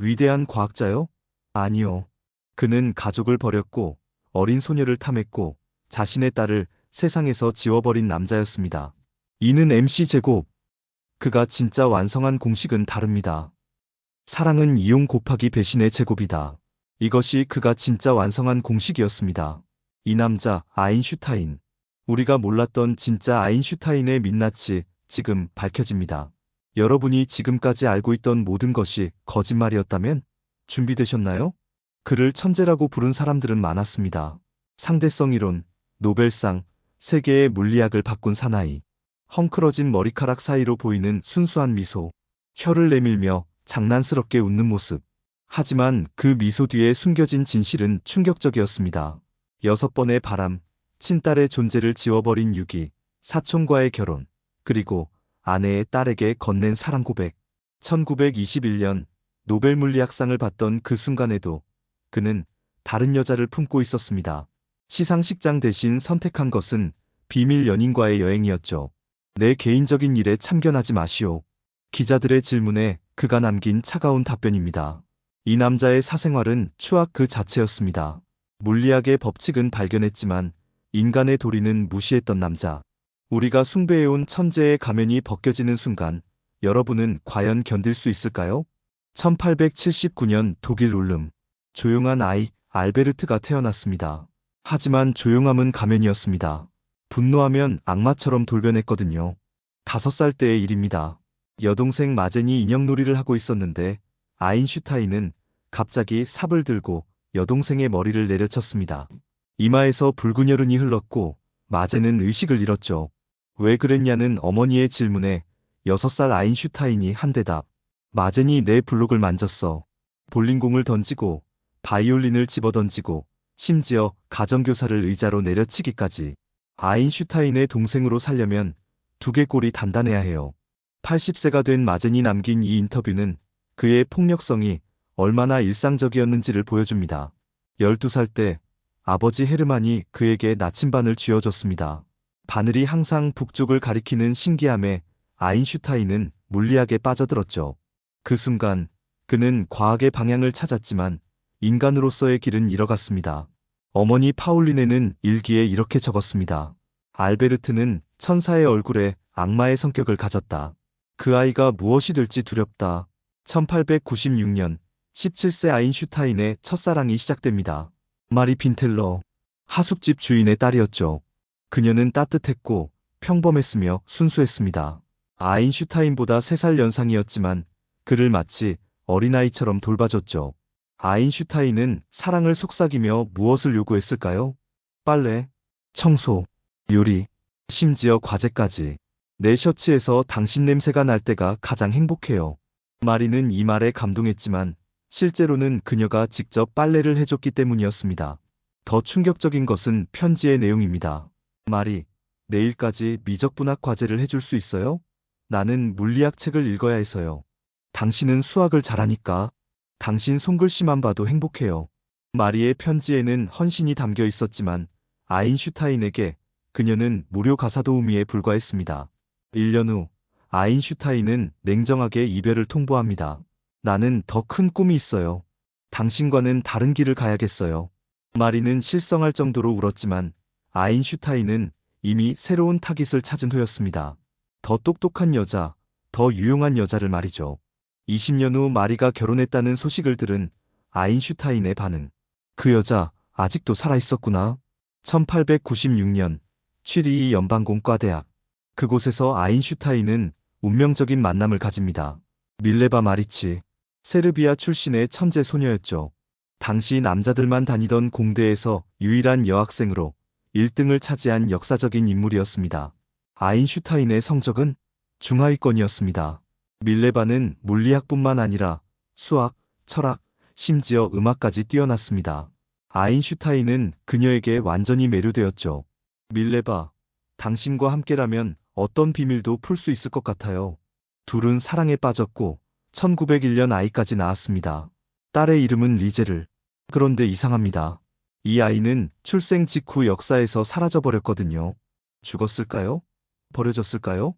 위대한 과학자요? 아니요. 그는 가족을 버렸고 어린 소녀를 탐했고 자신의 딸을 세상에서 지워버린 남자였습니다. 이는 MC 제곱. 그가 진짜 완성한 공식은 다릅니다. 사랑은 이용 곱하기 배신의 제곱이다. 이것이 그가 진짜 완성한 공식이었습니다. 이 남자 아인슈타인. 우리가 몰랐던 진짜 아인슈타인의 민낯이 지금 밝혀집니다. 여러분이 지금까지 알고 있던 모든 것이 거짓말이었다면 준비되셨나요? 그를 천재라고 부른 사람들은 많았습니다. 상대성 이론, 노벨상, 세계의 물리학을 바꾼 사나이, 헝클어진 머리카락 사이로 보이는 순수한 미소, 혀를 내밀며 장난스럽게 웃는 모습. 하지만 그 미소 뒤에 숨겨진 진실은 충격적이었습니다. 6번의 바람, 친딸의 존재를 지워버린 유기, 사촌과의 결혼, 그리고 아내의 딸에게 건넨 사랑 고백. 1921년 노벨 물리학상을 받던 그 순간에도 그는 다른 여자를 품고 있었습니다. 시상식장 대신 선택한 것은 비밀 연인과의 여행이었죠. 내 개인적인 일에 참견하지 마시오. 기자들의 질문에 그가 남긴 차가운 답변입니다. 이 남자의 사생활은 추악 그 자체였습니다. 물리학의 법칙은 발견했지만 인간의 도리는 무시했던 남자. 우리가 숭배해온 천재의 가면이 벗겨지는 순간 여러분은 과연 견딜 수 있을까요? 1879년 독일 울름. 조용한 아이 알베르트가 태어났습니다. 하지만 조용함은 가면이었습니다. 분노하면 악마처럼 돌변했거든요. 5살 때의 일입니다. 여동생 마젠이 인형놀이를 하고 있었는데 아인슈타인은 갑자기 삽을 들고 여동생의 머리를 내려쳤습니다. 이마에서 붉은 혈흔이 흘렀고 마젠은 의식을 잃었죠. 왜 그랬냐는 어머니의 질문에 6살 아인슈타인이 한 대답. 마젠이 내 블록을 만졌어. 볼링공을 던지고 바이올린을 집어던지고 심지어 가정교사를 의자로 내려치기까지. 아인슈타인의 동생으로 살려면 두개골이 단단해야 해요. 80세가 된 마젠이 남긴 이 인터뷰는 그의 폭력성이 얼마나 일상적이었는지를 보여줍니다. 12살 때 아버지 헤르만이 그에게 나침반을 쥐어줬습니다. 바늘이 항상 북쪽을 가리키는 신기함에 아인슈타인은 물리학에 빠져들었죠. 그 순간 그는 과학의 방향을 찾았지만 인간으로서의 길은 잃어갔습니다. 어머니 파울리네는 일기에 이렇게 적었습니다. 알베르트는 천사의 얼굴에 악마의 성격을 가졌다. 그 아이가 무엇이 될지 두렵다. 1896년 17세 아인슈타인의 첫사랑이 시작됩니다. 마리 핀텔러, 하숙집 주인의 딸이었죠. 그녀는 따뜻했고 평범했으며 순수했습니다. 아인슈타인보다 3살 연상이었지만 그를 마치 어린아이처럼 돌봐줬죠. 아인슈타인은 사랑을 속삭이며 무엇을 요구했을까요? 빨래, 청소, 요리, 심지어 과제까지. 내 셔츠에서 당신 냄새가 날 때가 가장 행복해요. 마리는 이 말에 감동했지만 실제로는 그녀가 직접 빨래를 해줬기 때문이었습니다. 더 충격적인 것은 편지의 내용입니다. 마리, 내일까지 미적분학 과제를 해줄 수 있어요? 나는 물리학 책을 읽어야 해서요. 당신은 수학을 잘하니까. 당신 손글씨만 봐도 행복해요. 마리의 편지에는 헌신이 담겨 있었지만 아인슈타인에게 그녀는 무료 가사 도우미에 불과했습니다. 1년 후 아인슈타인은 냉정하게 이별을 통보합니다. 나는 더 큰 꿈이 있어요. 당신과는 다른 길을 가야겠어요. 마리는 실성할 정도로 울었지만 아인슈타인은 이미 새로운 타깃을 찾은 후였습니다. 더 똑똑한 여자, 더 유용한 여자를 말이죠. 20년 후 마리가 결혼했다는 소식을 들은 아인슈타인의 반응. 그 여자 아직도 살아있었구나. 1896년 취리히 연방공과대학. 그곳에서 아인슈타인은 운명적인 만남을 가집니다. 밀레바 마리치. 세르비아 출신의 천재 소녀였죠. 당시 남자들만 다니던 공대에서 유일한 여학생으로 1등을 차지한 역사적인 인물이었습니다. 아인슈타인의 성적은 중하위권이었습니다. 밀레바는 물리학뿐만 아니라 수학, 철학, 심지어 음악까지 뛰어났습니다. 아인슈타인은 그녀에게 완전히 매료되었죠. 밀레바, 당신과 함께라면 어떤 비밀도 풀 수 있을 것 같아요. 둘은 사랑에 빠졌고 1901년 아이까지 낳았습니다. 딸의 이름은 리제를. 그런데 이상합니다. 이 아이는 출생 직후 역사에서 사라져버렸거든요. 죽었을까요? 버려졌을까요?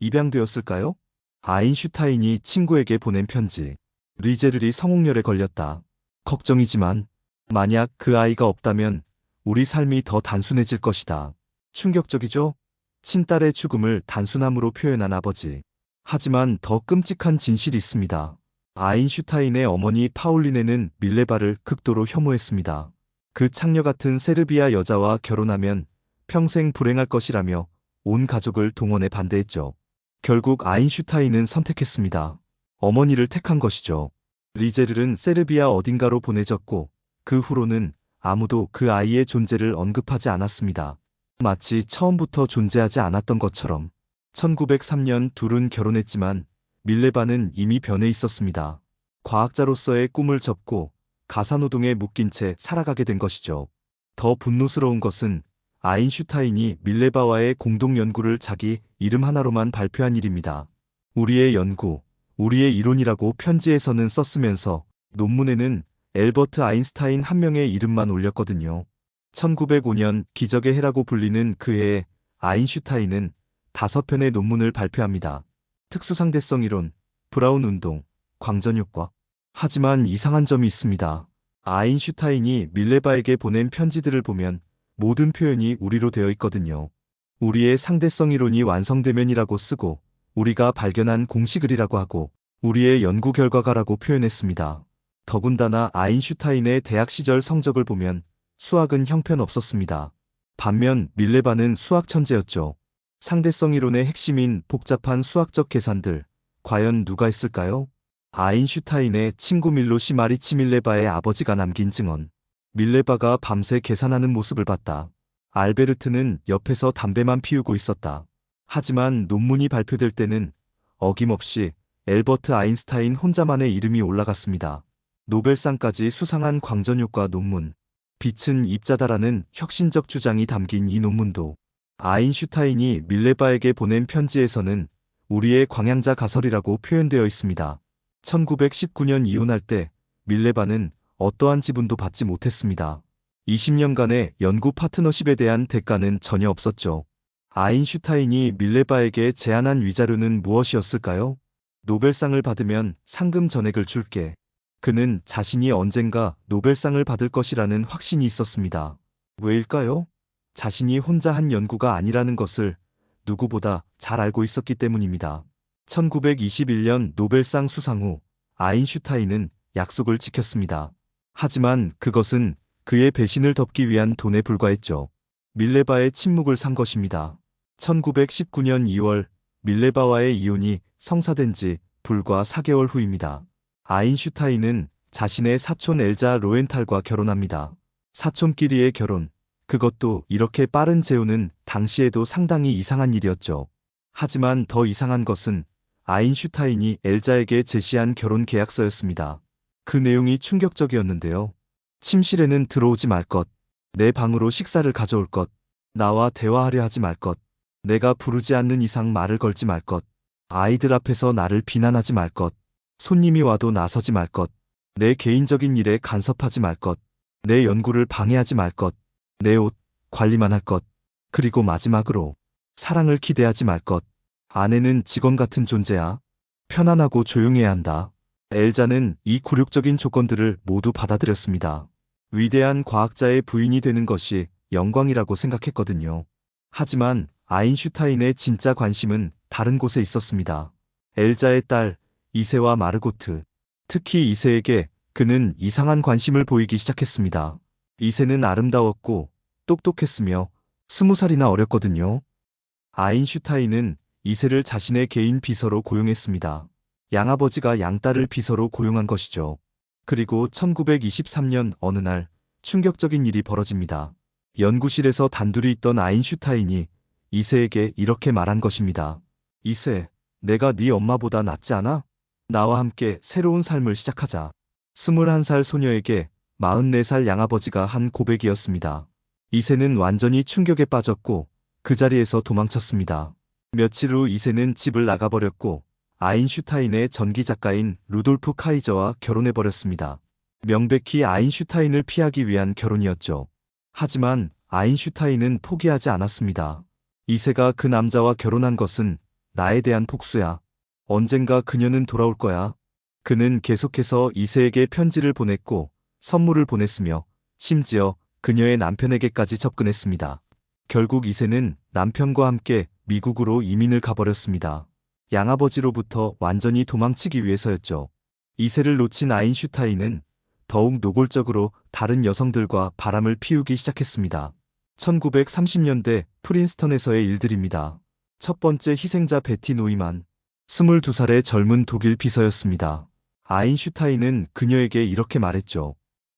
입양되었을까요? 아인슈타인이 친구에게 보낸 편지. 리제를이 성홍열에 걸렸다. 걱정이지만 만약 그 아이가 없다면 우리 삶이 더 단순해질 것이다. 충격적이죠? 친딸의 죽음을 단순함으로 표현한 아버지. 하지만 더 끔찍한 진실이 있습니다. 아인슈타인의 어머니 파울리네는 밀레바를 극도로 혐오했습니다. 그 창녀 같은 세르비아 여자와 결혼하면 평생 불행할 것이라며 온 가족을 동원해 반대했죠. 결국 아인슈타인은 선택했습니다. 어머니를 택한 것이죠. 리제를은 세르비아 어딘가로 보내졌고 그 후로는 아무도 그 아이의 존재를 언급하지 않았습니다. 마치 처음부터 존재하지 않았던 것처럼. 1903년 둘은 결혼했지만 밀레바는 이미 변해 있었습니다. 과학자로서의 꿈을 접고 가사노동에 묶인 채 살아가게 된 것이죠. 더 분노스러운 것은 아인슈타인이 밀레바와의 공동 연구를 자기 이름 하나로만 발표한 일입니다. 우리의 연구, 우리의 이론이라고 편지에서는 썼으면서 논문에는 엘버트 아인슈타인 한 명의 이름만 올렸거든요. 1905년 기적의 해라고 불리는 그 해에 아인슈타인은 5편의 논문을 발표합니다. 특수상대성 이론, 브라운 운동, 광전효과. 하지만 이상한 점이 있습니다. 아인슈타인이 밀레바에게 보낸 편지들을 보면 모든 표현이 우리로 되어 있거든요. 우리의 상대성 이론이 완성되면이라고 쓰고 우리가 발견한 공식을이라고 하고 우리의 연구 결과가라고 표현했습니다. 더군다나 아인슈타인의 대학 시절 성적을 보면 수학은 형편없었습니다. 반면 밀레바는 수학 천재였죠. 상대성 이론의 핵심인 복잡한 수학적 계산들, 과연 누가 했을까요? 아인슈타인의 친구 밀로시 마리치 밀레바의 아버지가 남긴 증언. 밀레바가 밤새 계산하는 모습을 봤다. 알베르트는 옆에서 담배만 피우고 있었다. 하지만 논문이 발표될 때는 어김없이 엘버트 아인슈타인 혼자만의 이름이 올라갔습니다. 노벨상까지 수상한 광전효과 논문. 빛은 입자다라는 혁신적 주장이 담긴 이 논문도 아인슈타인이 밀레바에게 보낸 편지에서는 우리의 광양자 가설이라고 표현되어 있습니다. 1919년 이혼할 때 밀레바는 어떠한 지분도 받지 못했습니다. 20년간의 연구 파트너십에 대한 대가는 전혀 없었죠. 아인슈타인이 밀레바에게 제안한 위자료는 무엇이었을까요? 노벨상을 받으면 상금 전액을 줄게. 그는 자신이 언젠가 노벨상을 받을 것이라는 확신이 있었습니다. 왜일까요? 자신이 혼자 한 연구가 아니라는 것을 누구보다 잘 알고 있었기 때문입니다. 1921년 노벨상 수상 후 아인슈타인은 약속을 지켰습니다. 하지만 그것은 그의 배신을 덮기 위한 돈에 불과했죠. 밀레바의 침묵을 산 것입니다. 1919년 2월 밀레바와의 이혼이 성사된 지 불과 4개월 후입니다. 아인슈타인은 자신의 사촌 엘자 로엔탈과 결혼합니다. 사촌끼리의 결혼, 그것도 이렇게 빠른 재혼은 당시에도 상당히 이상한 일이었죠. 하지만 더 이상한 것은 아인슈타인이 엘자에게 제시한 결혼 계약서였습니다. 그 내용이 충격적이었는데요. 침실에는 들어오지 말 것, 내 방으로 식사를 가져올 것, 나와 대화하려 하지 말 것, 내가 부르지 않는 이상 말을 걸지 말 것, 아이들 앞에서 나를 비난하지 말 것, 손님이 와도 나서지 말 것, 내 개인적인 일에 간섭하지 말 것, 내 연구를 방해하지 말 것, 내 옷 관리만 할 것, 그리고 마지막으로 사랑을 기대하지 말 것. 아내는 직원 같은 존재야. 편안하고 조용해야 한다. 엘자는 이 굴욕적인 조건들을 모두 받아들였습니다. 위대한 과학자의 부인이 되는 것이 영광이라고 생각했거든요. 하지만 아인슈타인의 진짜 관심은 다른 곳에 있었습니다. 엘자의 딸 이세와 마르고트. 특히 이세에게 그는 이상한 관심을 보이기 시작했습니다. 이세는 아름다웠고 똑똑했으며 20살이나 어렸거든요. 아인슈타인은 이세를 자신의 개인 비서로 고용했습니다. 양아버지가 양딸을 비서로 고용한 것이죠. 그리고 1923년 어느 날 충격적인 일이 벌어집니다. 연구실에서 단둘이 있던 아인슈타인이 이세에게 이렇게 말한 것입니다. 이세, 내가 네 엄마보다 낫지 않아? 나와 함께 새로운 삶을 시작하자. 21살 소녀에게 44살 양아버지가 한 고백이었습니다. 이세는 완전히 충격에 빠졌고 그 자리에서 도망쳤습니다. 며칠 후 이세는 집을 나가버렸고 아인슈타인의 전기 작가인 루돌프 카이저와 결혼해버렸습니다. 명백히 아인슈타인을 피하기 위한 결혼이었죠. 하지만 아인슈타인은 포기하지 않았습니다. 이세가 그 남자와 결혼한 것은 나에 대한 복수야. 언젠가 그녀는 돌아올 거야. 그는 계속해서 이세에게 편지를 보냈고 선물을 보냈으며 심지어 그녀의 남편에게까지 접근했습니다. 결국 이세는 남편과 함께 미국으로 이민을 가버렸습니다. 양아버지로부터 완전히 도망치기 위해서였죠. 이세를 놓친 아인슈타인은 더욱 노골적으로 다른 여성들과 바람을 피우기 시작했습니다. 1930년대 프린스턴에서의 일들입니다. 첫 번째 희생자 베티 노이만, 22살의 젊은 독일 비서였습니다. 아인슈타인은 그녀에게 이렇게 말했죠.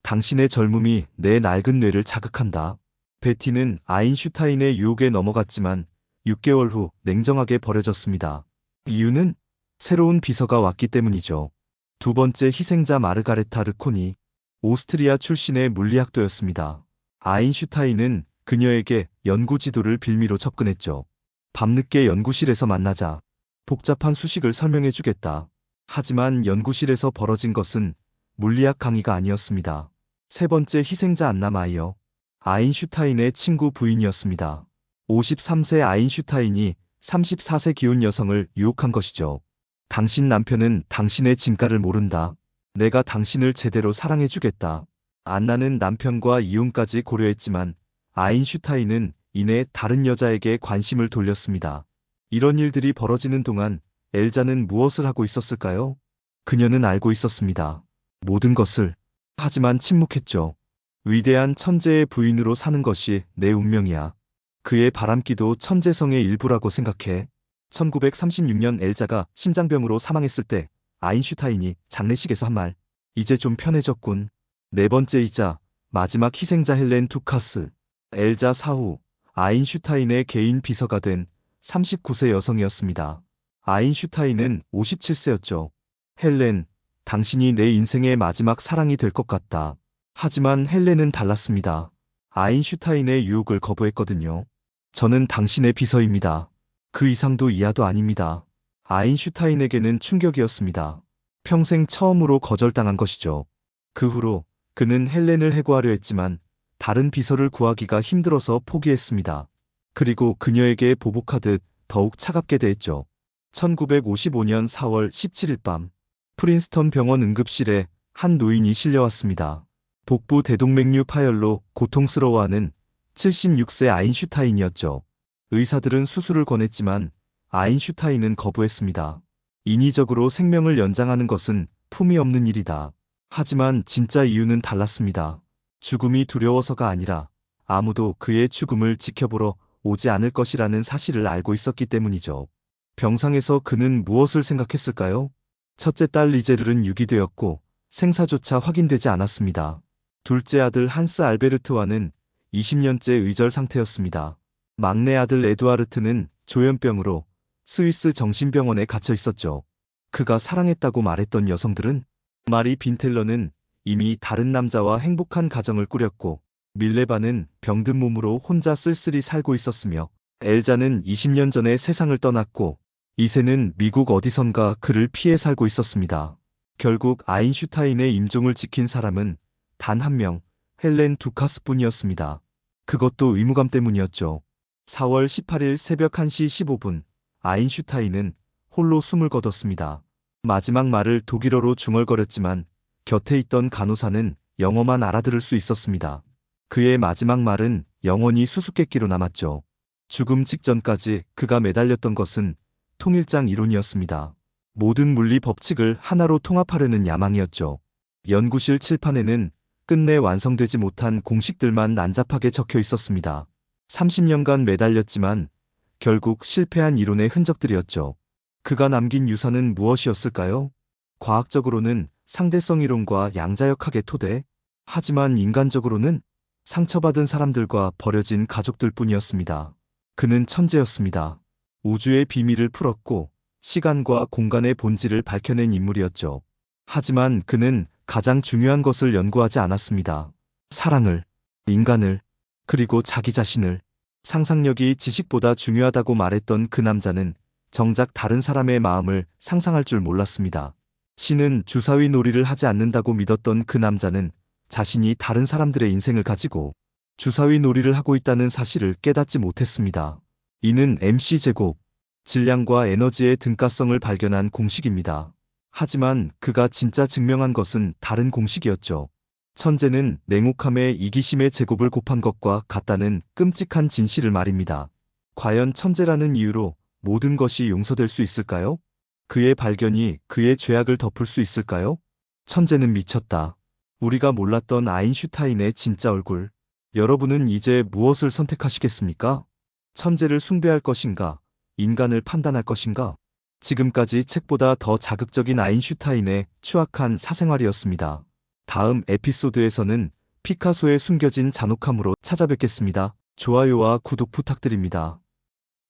당신의 젊음이 내 낡은 뇌를 자극한다. 베티는 아인슈타인의 유혹에 넘어갔지만 6개월 후 냉정하게 버려졌습니다. 이유는 새로운 비서가 왔기 때문이죠. 두 번째 희생자 마르가레타 르코니, 오스트리아 출신의 물리학도였습니다. 아인슈타인은 그녀에게 연구 지도를 빌미로 접근했죠. 밤늦게 연구실에서 만나자. 복잡한 수식을 설명해 주겠다. 하지만 연구실에서 벌어진 것은 물리학 강의가 아니었습니다. 세 번째 희생자 안나 마이어, 아인슈타인의 친구 부인이었습니다. 53세 아인슈타인이 34세 기혼 여성을 유혹한 것이죠. 당신 남편은 당신의 진가를 모른다. 내가 당신을 제대로 사랑해주겠다. 안나는 남편과 이혼까지 고려했지만 아인슈타인은 이내 다른 여자에게 관심을 돌렸습니다. 이런 일들이 벌어지는 동안 엘자는 무엇을 하고 있었을까요? 그녀는 알고 있었습니다. 모든 것을. 하지만 침묵했죠. 위대한 천재의 부인으로 사는 것이 내 운명이야. 그의 바람기도 천재성의 일부라고 생각해. 1936년 엘자가 심장병으로 사망했을 때 아인슈타인이 장례식에서 한 말. 이제 좀 편해졌군. 네 번째이자 마지막 희생자 헬렌 두카스. 엘자 사후 아인슈타인의 개인 비서가 된 39세 여성이었습니다. 아인슈타인은 57세였죠. 헬렌, 당신이 내 인생의 마지막 사랑이 될 것 같다. 하지만 헬렌은 달랐습니다. 아인슈타인의 유혹을 거부했거든요. 저는 당신의 비서입니다. 그 이상도 이하도 아닙니다. 아인슈타인에게는 충격이었습니다. 평생 처음으로 거절당한 것이죠. 그 후로 그는 헬렌을 해고하려 했지만 다른 비서를 구하기가 힘들어서 포기했습니다. 그리고 그녀에게 보복하듯 더욱 차갑게 대했죠. 1955년 4월 17일 밤 프린스턴 병원 응급실에 한 노인이 실려왔습니다. 복부 대동맥류 파열로 고통스러워하는 76세 아인슈타인이었죠. 의사들은 수술을 권했지만 아인슈타인은 거부했습니다. 인위적으로 생명을 연장하는 것은 품이 없는 일이다. 하지만 진짜 이유는 달랐습니다. 죽음이 두려워서가 아니라 아무도 그의 죽음을 지켜보러 오지 않을 것이라는 사실을 알고 있었기 때문이죠. 병상에서 그는 무엇을 생각했을까요? 첫째 딸 리제르는 유기되었고 생사조차 확인되지 않았습니다. 둘째 아들 한스 알베르트와는 20년째 의절 상태였습니다. 막내 아들 에두아르트는 조현병으로 스위스 정신병원에 갇혀 있었죠. 그가 사랑했다고 말했던 여성들은? 마리 빈텔러는 이미 다른 남자와 행복한 가정을 꾸렸고 밀레바는 병든 몸으로 혼자 쓸쓸히 살고 있었으며 엘자는 20년 전에 세상을 떠났고 이세는 미국 어디선가 그를 피해 살고 있었습니다. 결국 아인슈타인의 임종을 지킨 사람은 단 한 명, 헬렌 두카스뿐이었습니다. 그것도 의무감 때문이었죠. 4월 18일 새벽 1시 15분, 아인슈타인은 홀로 숨을 거뒀습니다. 마지막 말을 독일어로 중얼거렸지만 곁에 있던 간호사는 영어만 알아들을 수 있었습니다. 그의 마지막 말은 영원히 수수께끼로 남았죠. 죽음 직전까지 그가 매달렸던 것은 통일장 이론이었습니다. 모든 물리 법칙을 하나로 통합하려는 야망이었죠. 연구실 칠판에는 끝내 완성되지 못한 공식들만 난잡하게 적혀 있었습니다. 30년간 매달렸지만 결국 실패한 이론의 흔적들이었죠. 그가 남긴 유산은 무엇이었을까요? 과학적으로는 상대성 이론과 양자역학의 토대, 하지만 인간적으로는 상처받은 사람들과 버려진 가족들 뿐이었습니다. 그는 천재였습니다. 우주의 비밀을 풀었고 시간과 공간의 본질을 밝혀낸 인물이었죠. 하지만 그는 가장 중요한 것을 연구하지 않았습니다. 사랑을, 인간을, 그리고 자기 자신을. 상상력이 지식보다 중요하다고 말했던 그 남자는 정작 다른 사람의 마음을 상상할 줄 몰랐습니다. 신은 주사위 놀이를 하지 않는다고 믿었던 그 남자는 자신이 다른 사람들의 인생을 가지고 주사위 놀이를 하고 있다는 사실을 깨닫지 못했습니다. 이는 MC 제곱, 질량과 에너지의 등가성을 발견한 공식입니다. 하지만 그가 진짜 증명한 것은 다른 공식이었죠. 천재는 냉혹함에 이기심의 제곱을 곱한 것과 같다는 끔찍한 진실을 말입니다. 과연 천재라는 이유로 모든 것이 용서될 수 있을까요? 그의 발견이 그의 죄악을 덮을 수 있을까요? 천재는 미쳤다. 우리가 몰랐던 아인슈타인의 진짜 얼굴. 여러분은 이제 무엇을 선택하시겠습니까? 천재를 숭배할 것인가? 인간을 판단할 것인가? 지금까지 책보다 더 자극적인 아인슈타인의 추악한 사생활이었습니다. 다음 에피소드에서는 피카소의 숨겨진 잔혹함으로 찾아뵙겠습니다. 좋아요와 구독 부탁드립니다.